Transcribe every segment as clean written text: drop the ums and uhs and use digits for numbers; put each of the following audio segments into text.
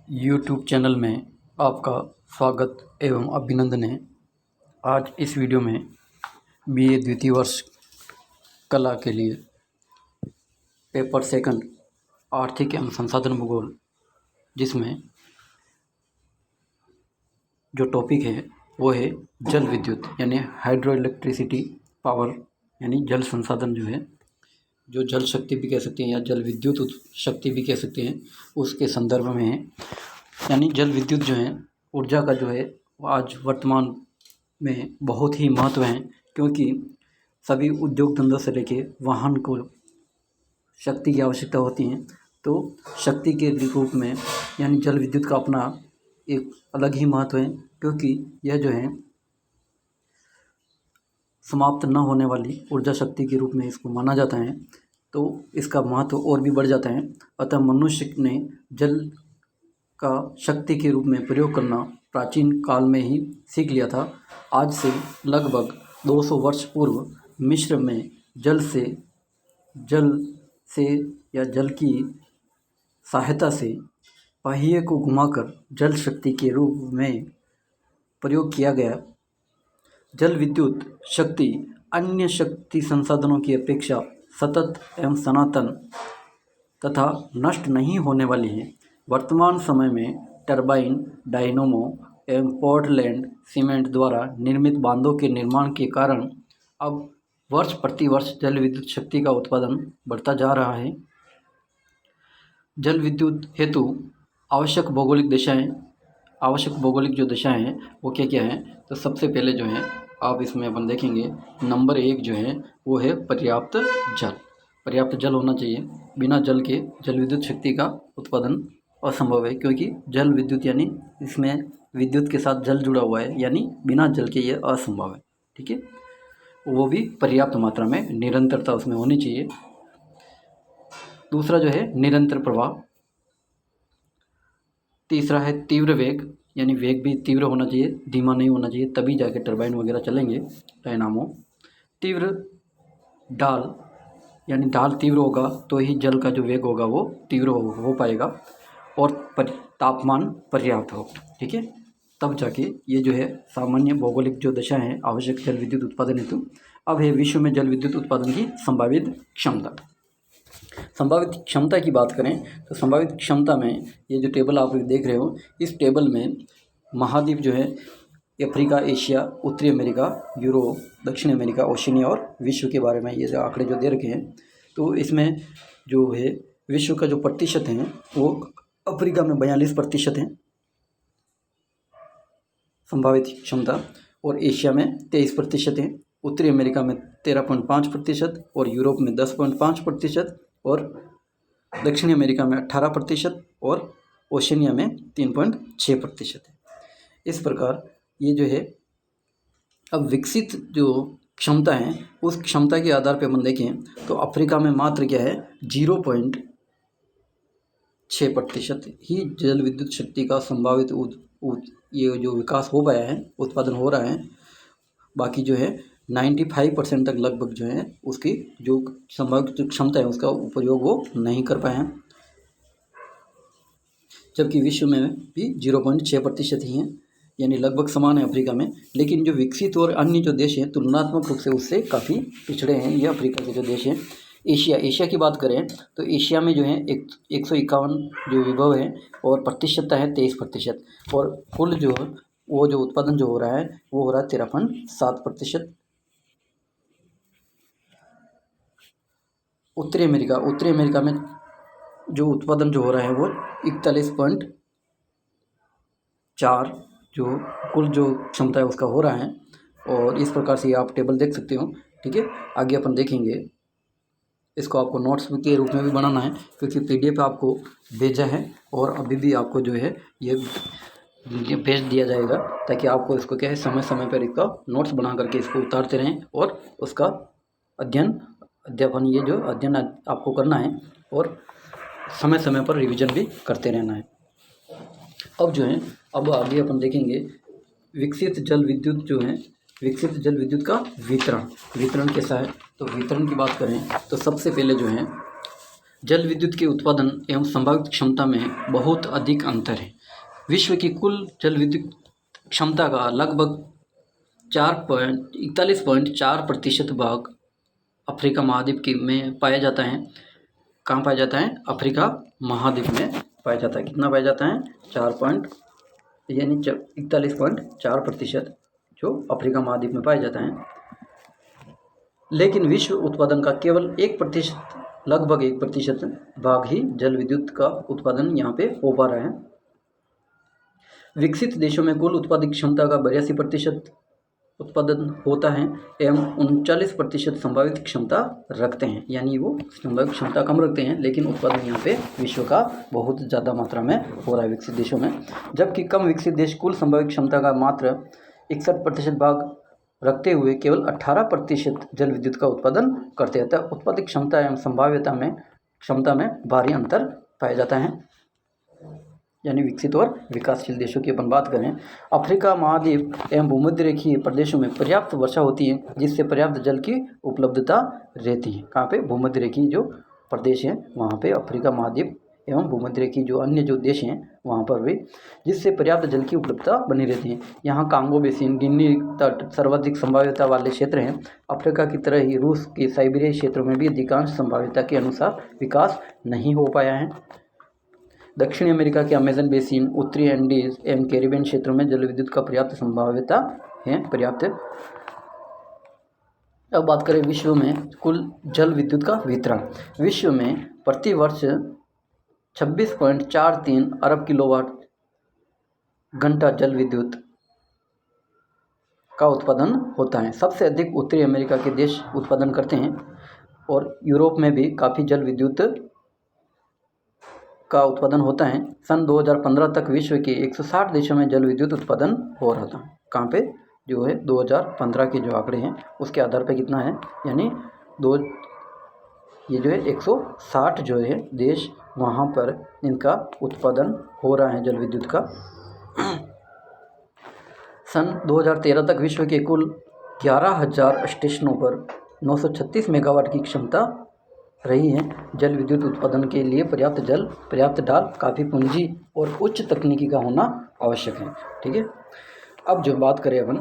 YouTube channel में आपका स्वागत एवं अभिनंदन है। आज इस वीडियो में बीए द्वितीय वर्ष कला के लिए पेपर सेकंड आर्थिक एवं संसाधन भूगोल, जिसमें जो टॉपिक है वो है जल विद्युत यानी हाइड्रो इलेक्ट्रिसिटी पावर, यानी जल संसाधन जो है, जो जल शक्ति भी कह सकते हैं या जल विद्युत शक्ति भी कह सकते हैं, उसके संदर्भ में है। यानी जल विद्युत जो है ऊर्जा का जो है वो आज वर्तमान में बहुत ही महत्व है, क्योंकि सभी उद्योग धंधों से लेके वाहन को शक्ति की आवश्यकता होती है। तो शक्ति के रूप में यानी जल विद्युत का अपना एक अलग ही महत्व है, क्योंकि यह जो है समाप्त न होने वाली ऊर्जा शक्ति के रूप में इसको माना जाता है। तो इसका महत्व और भी बढ़ जाता है। अतः मनुष्य ने जल का शक्ति के रूप में प्रयोग करना प्राचीन काल में ही सीख लिया था। आज से लगभग 200 वर्ष पूर्व मिस्र में जल से या जल की सहायता से पहिए को घुमाकर जल शक्ति के रूप में प्रयोग किया गया। जल विद्युत शक्ति अन्य शक्ति संसाधनों की अपेक्षा सतत एवं सनातन तथा नष्ट नहीं होने वाली है। वर्तमान समय में टरबाइन, डायनमो एवं पोर्टलैंड सीमेंट द्वारा निर्मित बांधों के निर्माण के कारण अब वर्ष प्रति वर्ष जल विद्युत शक्ति का उत्पादन बढ़ता जा रहा है। जल विद्युत हेतु आवश्यक भौगोलिक जो दिशाएं हैं वो क्या क्या हैं। तो सबसे पहले जो है आप इसमें अपन देखेंगे, नंबर 1 जो है वो है पर्याप्त जल होना चाहिए। बिना जल के जल विद्युत शक्ति का उत्पादन असंभव है, क्योंकि जल विद्युत यानी इसमें विद्युत के साथ जल जुड़ा हुआ है, यानी बिना जल के ये असंभव है। ठीक है, वो भी पर्याप्त मात्रा में, निरंतरता उसमें होनी चाहिए। दूसरा जो है निरंतर प्रवाह। तीसरा है तीव्र वेग, यानी वेग भी तीव्र होना चाहिए, धीमा नहीं होना चाहिए, तभी जाके टरबाइन वगैरह चलेंगे, डायनामो। तीव्र ढाल, यानी ढाल तीव्र होगा तो ही जल का जो वेग होगा वो तीव्र हो पाएगा, और तापमान पर्याप्त हो। ठीक है, तब जाके ये जो है सामान्य भौगोलिक जो दशा है आवश्यक जल विद्युत उत्पादन हेतु। अब है विश्व में जल विद्युत उत्पादन की संभावित क्षमता। संभावित क्षमता की बात करें तो संभावित क्षमता में ये जो टेबल आप देख रहे हो, इस टेबल में महाद्वीप जो है अफ्रीका, एशिया, उत्तरी अमेरिका, यूरोप, दक्षिण अमेरिका, ओशिनिया और विश्व के बारे में ये जो आंकड़े जो दे रखे हैं। तो इसमें जो है विश्व का जो प्रतिशत है वो अफ्रीका में 42% है संभावित क्षमता, और एशिया में 23% है, उत्तरी अमेरिका में 13.5% और यूरोप में 10.5% और दक्षिणी अमेरिका में 18% और ओशिनिया में 3.6% है। इस प्रकार ये जो है अब विकसित जो क्षमता है उस क्षमता के आधार पर अपन देखें तो अफ्रीका में मात्र क्या है 0.6% ही जल विद्युत शक्ति का संभावित ये जो विकास हो पाया है, उत्पादन हो रहा है। बाकी जो है 95% तक लगभग जो है उसकी जो संभावित क्षमता है उसका उपयोग वो नहीं कर पाए हैं, जबकि विश्व में भी 0.6% ही हैं, यानी लगभग समान है अफ्रीका में। लेकिन जो विकसित और अन्य जो देश हैं तुलनात्मक रूप से उससे काफ़ी पिछड़े हैं ये अफ्रीका के जो देश हैं। एशिया की बात करें तो एशिया में जो है 151 जो विभव है और प्रतिशतता है 23%, और कुल जो वो जो उत्पादन जो हो रहा है वो हो रहा है 13.7%। उत्तरी अमेरिका में जो उत्पादन जो हो रहा है वो 41.4 जो कुल जो क्षमता है उसका हो रहा है, और इस प्रकार से आप टेबल देख सकते हो। ठीक है, आगे अपन देखेंगे। इसको आपको नोट्स के रूप में भी बनाना है, क्योंकि PDF आपको भेजा है और अभी भी आपको जो है ये भेज दिया जाएगा, ताकि आपको इसको क्या है समय समय पर इसका नोट्स बना करके इसको उतारते रहें और उसका अध्ययन ये जो अध्ययन आपको करना है और समय समय पर रिवीजन भी करते रहना है। अब जो है अब आगे अपन देखेंगे विकसित जल विद्युत का वितरण कैसा है। तो वितरण की बात करें तो सबसे पहले जो है जल विद्युत के उत्पादन एवं संभावित क्षमता में बहुत अधिक अंतर है। विश्व की कुल जल विद्युत क्षमता का लगभग 41.4% भाग अफ्रीका महाद्वीप की में पाया जाता है। कहाँ पाया जाता है? अफ्रीका महाद्वीप में पाया जाता है। कितना पाया जाता है? 41.4% जो अफ्रीका महाद्वीप में पाया जाता है। लेकिन विश्व उत्पादन का केवल 1%, लगभग 1% भाग ही जल विद्युत का उत्पादन यहाँ पे हो पा रहा है। विकसित देशों में कुल उत्पादित क्षमता का 82% उत्पादन होता है एवं 39% संभावित क्षमता रखते हैं, यानी वो संभावित क्षमता कम रखते हैं, लेकिन उत्पादन यहाँ पे विश्व का बहुत ज़्यादा मात्रा में हो रहा है विकसित देशों में। जबकि कम विकसित देश कुल संभावित क्षमता का मात्र 61% भाग रखते हुए केवल 18% जल विद्युत का उत्पादन करते हैं। अतः उत्पादित क्षमता एवं संभाव्यता में क्षमता में भारी अंतर पाया जाता है। यानी विकसित और विकासशील देशों की अपन बात करें, अफ्रीका महाद्वीप एवं भूमध्य रेखीय प्रदेशों में पर्याप्त वर्षा होती है, जिससे पर्याप्त जल की उपलब्धता रहती है। कहाँ पे? भूमध्य रेखीय जो प्रदेश हैं वहाँ पे, अफ्रीका महाद्वीप एवं भूमध्य रेखीय जो अन्य जो देश हैं वहाँ पर भी, जिससे पर्याप्त जल की उपलब्धता बनी रहती है। यहाँ कांगो बेसिन, गिनी तट सर्वाधिक संभाव्यता वाले क्षेत्र हैं। अफ्रीका की तरह ही रूस के साइबेरिया क्षेत्रों में भी अधिकांश संभाव्यता के अनुसार विकास नहीं हो पाया है। दक्षिणी अमेरिका के अमेजन बेसिन, उत्तरी एंडीज एवं कैरिबियन क्षेत्रों में जल विद्युत का पर्याप्त संभाव्यता है, पर्याप्त। अब बात करें विश्व में कुल जल विद्युत का वितरण। विश्व में प्रति वर्ष 26.43 अरब किलोवाट घंटा जल विद्युत का उत्पादन होता है। सबसे अधिक उत्तरी अमेरिका के देश उत्पादन करते हैं और यूरोप में भी काफ़ी जल विद्युत का उत्पादन होता है। सन 2015 तक विश्व के 160 देशों में जल विद्युत उत्पादन हो रहा था। कहाँ पे? जो है 2015 के जो आंकड़े हैं उसके आधार पे कितना है, यानी ये जो है 160 जो है देश, वहाँ पर इनका उत्पादन हो रहा है जल विद्युत का। सन 2013 तक विश्व के कुल 11,000 स्टेशनों पर 936 मेगावाट की क्षमता रही है। जल विद्युत उत्पादन के लिए पर्याप्त जल, पर्याप्त डाल, काफ़ी पूंजी और उच्च तकनीकी का होना आवश्यक है। ठीक है, अब जो बात करें अपन,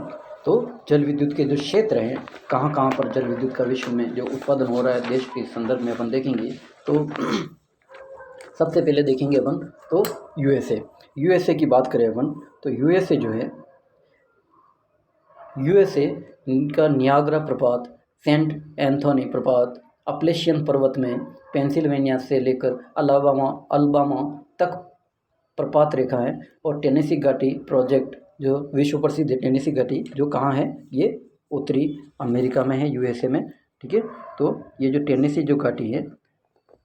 तो जल विद्युत के जो क्षेत्र हैं, कहाँ कहाँ पर जल विद्युत का विश्व में जो उत्पादन हो रहा है देश के संदर्भ में अपन देखेंगे तो सबसे पहले देखेंगे अपन तो यूएसए की बात करें अपन तो यूएसए जो है, यूएसए का नियाग्रा प्रपात, सेंट एंथोनी प्रपात, अपलेशियन पर्वत में पेंसिल्वेनिया से लेकर अलाबामा तक प्रपात रेखा है, और टेनेसी घाटी प्रोजेक्ट जो विश्व प्रसिद्ध है, टेनेसी घाटी जो कहाँ है, ये उत्तरी अमेरिका में है, यूएसए में। ठीक है, तो ये जो टेनेसी जो घाटी है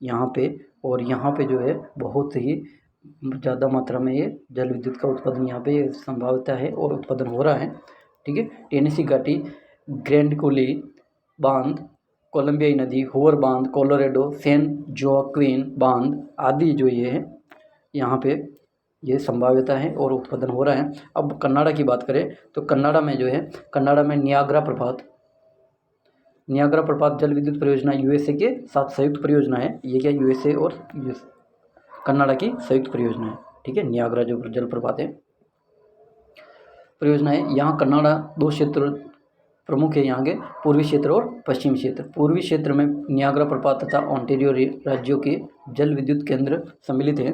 यहाँ पे, और यहाँ पे जो है बहुत ही ज़्यादा मात्रा में ये जल विद्युत का उत्पादन यहाँ पे संभावता है और उत्पादन हो रहा है। ठीक है, टेनेसी घाटी, ग्रैंड कूली बांध, कोलंबियाई नदी, हूवर बांध, कोलोराडो, सैन जोक्विन बांध आदि जो ये है यहाँ पे ये संभाव्यता है और उत्पादन हो रहा है। अब कनाडा की बात करें तो कनाडा में जो है, कनाडा में नियाग्रा प्रपात जल विद्युत परियोजना यूएसए के साथ संयुक्त परियोजना है। ये क्या, यूएसए और कनाडा की संयुक्त परियोजना है। ठीक है, नियाग्रा जो जल प्रपात है परियोजना है। यहाँ कनाडा 2 क्षेत्र प्रमुख है यहाँ के, पूर्वी क्षेत्र और पश्चिमी क्षेत्र। पूर्वी क्षेत्र में नियाग्रा प्रपात तथा ओंटारियो राज्यों के जल विद्युत केंद्र सम्मिलित हैं।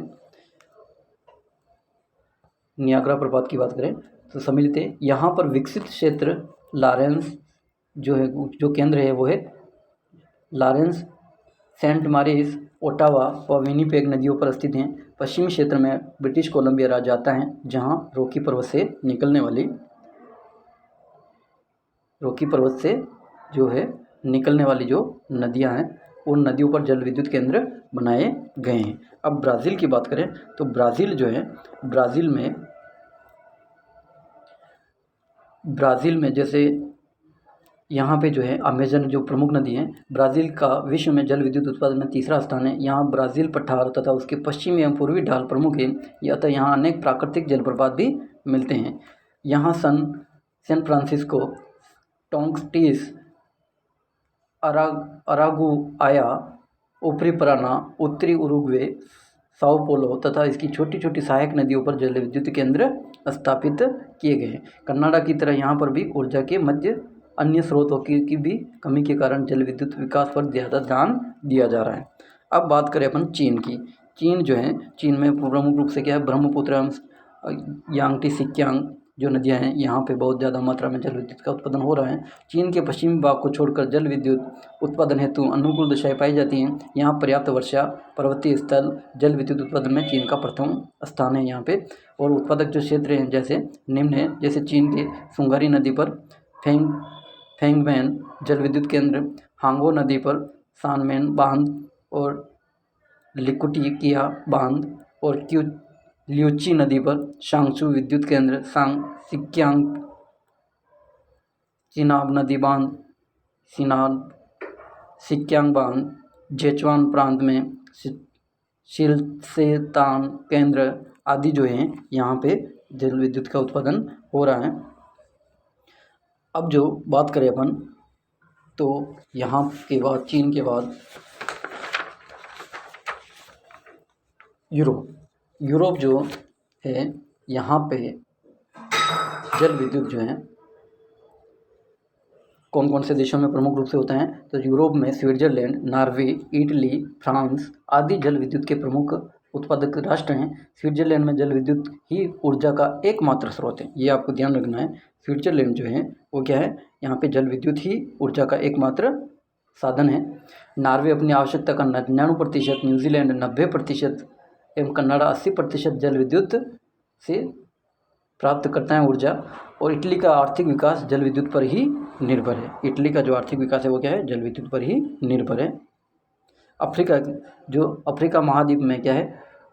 नियाग्रा प्रपात की बात करें तो सम्मिलित है। यहाँ पर विकसित क्षेत्र लॉरेंस जो है, जो केंद्र है वो है लॉरेंस, सेंट मॉरिस, ओटावा व विनिपेग नदियों पर स्थित हैं। पश्चिमी क्षेत्र में ब्रिटिश कोलंबिया राज्य आता है, जहाँ रॉकी पर्वत से निकलने वाली जो नदियाँ हैं, उन नदियों पर जल विद्युत केंद्र बनाए गए हैं। अब ब्राज़ील की बात करें तो ब्राज़ील जो है, ब्राज़ील में जैसे यहाँ पे जो है अमेजन जो प्रमुख नदी है, ब्राज़ील का विश्व में जल विद्युत उत्पादन में 3रा स्थान है। यहाँ ब्राज़ील पठार तथा उसके पश्चिमी एवं पूर्वी ढाल प्रमुख है, अतः यहाँ अनेक प्राकृतिक जलप्रपात भी मिलते हैं। यहाँ सैन फ्रांसिस्को, टोंकस्टीस, अरागुआया ऊपरी पराना, उत्तरी उरुग्वे, साओ पोलो तथा इसकी छोटी छोटी सहायक नदियों पर जल विद्युत केंद्र स्थापित किए गए हैं। कनाडा की तरह यहाँ पर भी ऊर्जा के मध्य अन्य स्रोतों की भी कमी के कारण जल विद्युत विकास पर ज़्यादा ध्यान दिया जा रहा है। अब बात करें अपन चीन की। चीन जो है, चीन में प्रमुख रूप से क्या है, ब्रह्मपुत्र, यांगटी, सिक्यांग जो नदियां हैं, यहाँ पे बहुत ज़्यादा मात्रा में जल विद्युत का उत्पादन हो रहा है। चीन के पश्चिमी भाग को छोड़कर जल विद्युत उत्पादन हेतु अनुकूल दशाएं पाई जाती हैं। यहाँ पर्याप्त वर्षा, पर्वतीय स्थल, जल विद्युत उत्पादन में चीन का प्रथम स्थान है यहाँ पे। और उत्पादक जो क्षेत्र हैं जैसे निम्न है, जैसे चीन के सुंगारी नदी पर फेंगमैन जल विद्युत केंद्र, हांगो नदी पर सानमेन बांध और लिकुटिकिया बांध, और ल्यूची नदी पर शांगचू विद्युत केंद्र, सिक्यांग चिनाब नदी बांध, सिक्यांग बांध, जेचुआन प्रांत में शिलसेतान केंद्र आदि जो हैं, यहाँ पे जल विद्युत का उत्पादन हो रहा है। अब जो बात करें अपन, तो यहाँ के बाद चीन के बाद यूरोप जो है, यहाँ पे जल विद्युत जो है कौन कौन से देशों में प्रमुख रूप से होता है, तो यूरोप में स्विट्जरलैंड, नॉर्वे, इटली, फ्रांस आदि जल विद्युत के प्रमुख उत्पादक राष्ट्र हैं। स्विट्जरलैंड में जल विद्युत ही ऊर्जा का एकमात्र स्रोत है, ये आपको ध्यान रखना है। स्विट्जरलैंड जो है वो क्या है, यहाँ पे जल विद्युत ही ऊर्जा का एकमात्र साधन है। नॉर्वे अपनी आवश्यकता का 99%, न्यूजीलैंड 90% एवं कनाडा 80% जल विद्युत से प्राप्त करता है ऊर्जा। और इटली का आर्थिक विकास जल विद्युत पर ही निर्भर है। इटली का जो आर्थिक विकास है वो क्या है, जल विद्युत पर ही निर्भर है। अफ्रीका महाद्वीप में क्या है,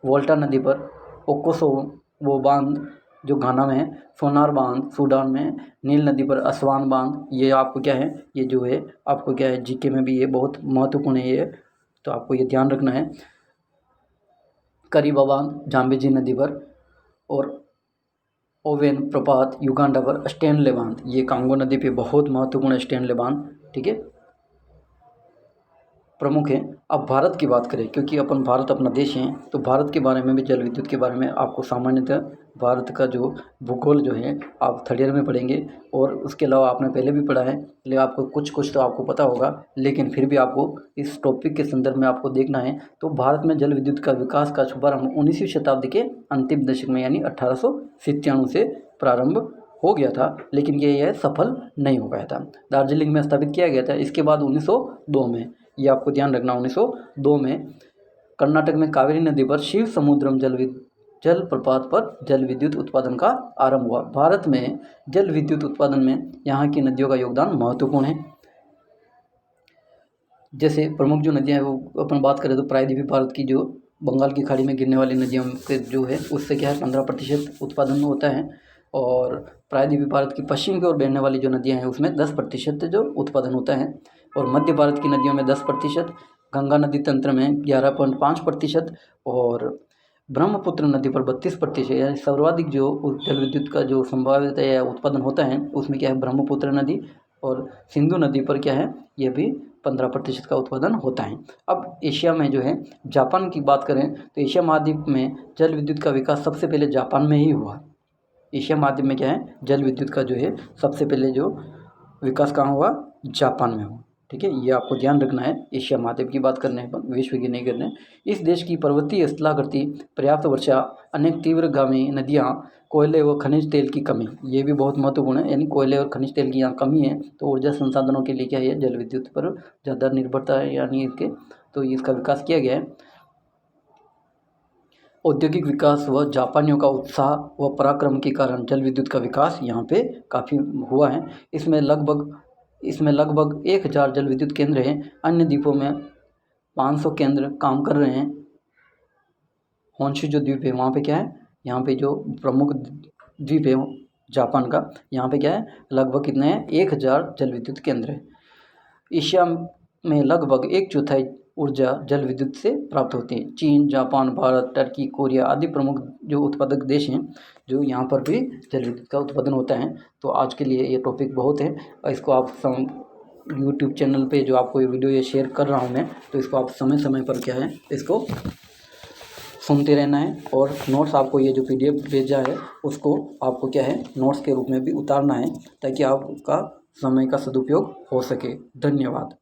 वोल्टा नदी पर ओकोसोवो बांध जो घाना में है, सोनार बांध सूडान में, नील नदी पर असवान बांध, ये आपको क्या है, ये जो है आपको क्या है, जीके में भी ये बहुत महत्वपूर्ण है ये, तो आपको ये ध्यान रखना है। करीबा बांध जाम्बेजी नदी पर, और ओवेन प्रपात युगांडा पर, स्टैनले बांध ये कांगो नदी पे बहुत महत्वपूर्ण स्टैनले बांध, ठीक है, प्रमुख है। अब भारत की बात करें, क्योंकि अपन भारत अपना देश है, तो भारत के बारे में भी जल विद्युत के बारे में आपको सामान्यतः भारत का जो भूगोल जो है आप थर्ड ईयर में पढ़ेंगे, और उसके अलावा आपने पहले भी पढ़ा है, लेकिन आपको कुछ तो आपको पता होगा, लेकिन फिर भी आपको इस टॉपिक के संदर्भ में आपको देखना है। तो भारत में जल विद्युत का विकास का शुभारंभ 19वीं शताब्दी के अंतिम दशक में यानी 1897 से प्रारंभ हो गया था, लेकिन यह सफल नहीं हो पाया था। दार्जिलिंग में स्थापित किया गया था। इसके बाद 1902 में, ये आपको ध्यान रखना, 1902 में कर्नाटक में कावेरी नदी पर शिव समुद्रम जल प्रपात पर जल विद्युत उत्पादन का आरंभ हुआ। भारत में जल विद्युत उत्पादन में यहाँ की नदियों का योगदान महत्वपूर्ण है। जैसे प्रमुख जो नदियाँ हैं वो अपन बात करें तो प्रायद्वीपीय भारत की जो बंगाल की खाड़ी में गिरने वाली नदियों के जो है उससे क्या है 15% उत्पादन होता है, और प्रायद्वीपीय भारत की पश्चिम की ओर बहने वाली जो नदियाँ हैं उसमें 10% जो उत्पादन होता है, और मध्य भारत की नदियों में 10%, गंगा नदी तंत्र में 11.5%, और ब्रह्मपुत्र नदी पर 32%, यानी सर्वाधिक जो जल विद्युत का जो संभावित या उत्पादन होता है उसमें क्या है ब्रह्मपुत्र नदी, और सिंधु नदी पर क्या है ये भी 15% का उत्पादन होता है। अब एशिया में जो है जापान की बात करें तो एशिया महाद्वीप में जल विद्युत का विकास सबसे पहले जापान में ही हुआ। एशिया महाद्वीप में क्या है जल विद्युत का जो है सबसे पहले जो विकास कहाँ हुआ, जापान में हुआ, ठीक है, ये आपको ध्यान रखना है। एशिया महाद्वीप की बात करने पर विश्व की नहीं करने। इस देश की पर्वतीय स्थलाकृति, पर्याप्त वर्षा, अनेक तीव्रगामी नदियाँ, कोयले व खनिज तेल की कमी, ये भी बहुत महत्वपूर्ण है, यानी कोयले और खनिज तेल की यहाँ कमी है, तो ऊर्जा संसाधनों के लिए क्या है जल विद्युत पर ज़्यादा निर्भरता है, यानी इसके तो इसका विकास किया गया है। औद्योगिक विकास व जापानियों का उत्साह व पराक्रम के कारण जल विद्युत का विकास यहाँ पे काफ़ी हुआ है। इसमें लगभग 1000 जल विद्युत केंद्र हैं। अन्य द्वीपों में 500 केंद्र काम कर रहे हैं। होन्शु जो द्वीप है वहाँ पे क्या है, यहाँ पे जो प्रमुख द्वीप है जापान का, यहाँ पे क्या है लगभग कितने हैं 1000 जल विद्युत केंद्र है। एशिया में लगभग 1/4 ऊर्जा जल विद्युत से प्राप्त होती है। चीन, जापान, भारत, टर्की, कोरिया आदि प्रमुख जो उत्पादक देश हैं जो यहाँ पर भी जल विद्युत का उत्पादन होता है। तो आज के लिए ये टॉपिक बहुत है, इसको आप यूट्यूब चैनल पे जो आपको ये वीडियो ये शेयर कर रहा हूँ मैं, तो इसको आप समय समय पर क्या है इसको सुनते रहना है। और नोट्स आपको ये जो PDF भेजा है उसको आपको क्या है नोट्स के रूप में भी उतारना है, ताकि आपका समय का सदुपयोग हो सके। धन्यवाद।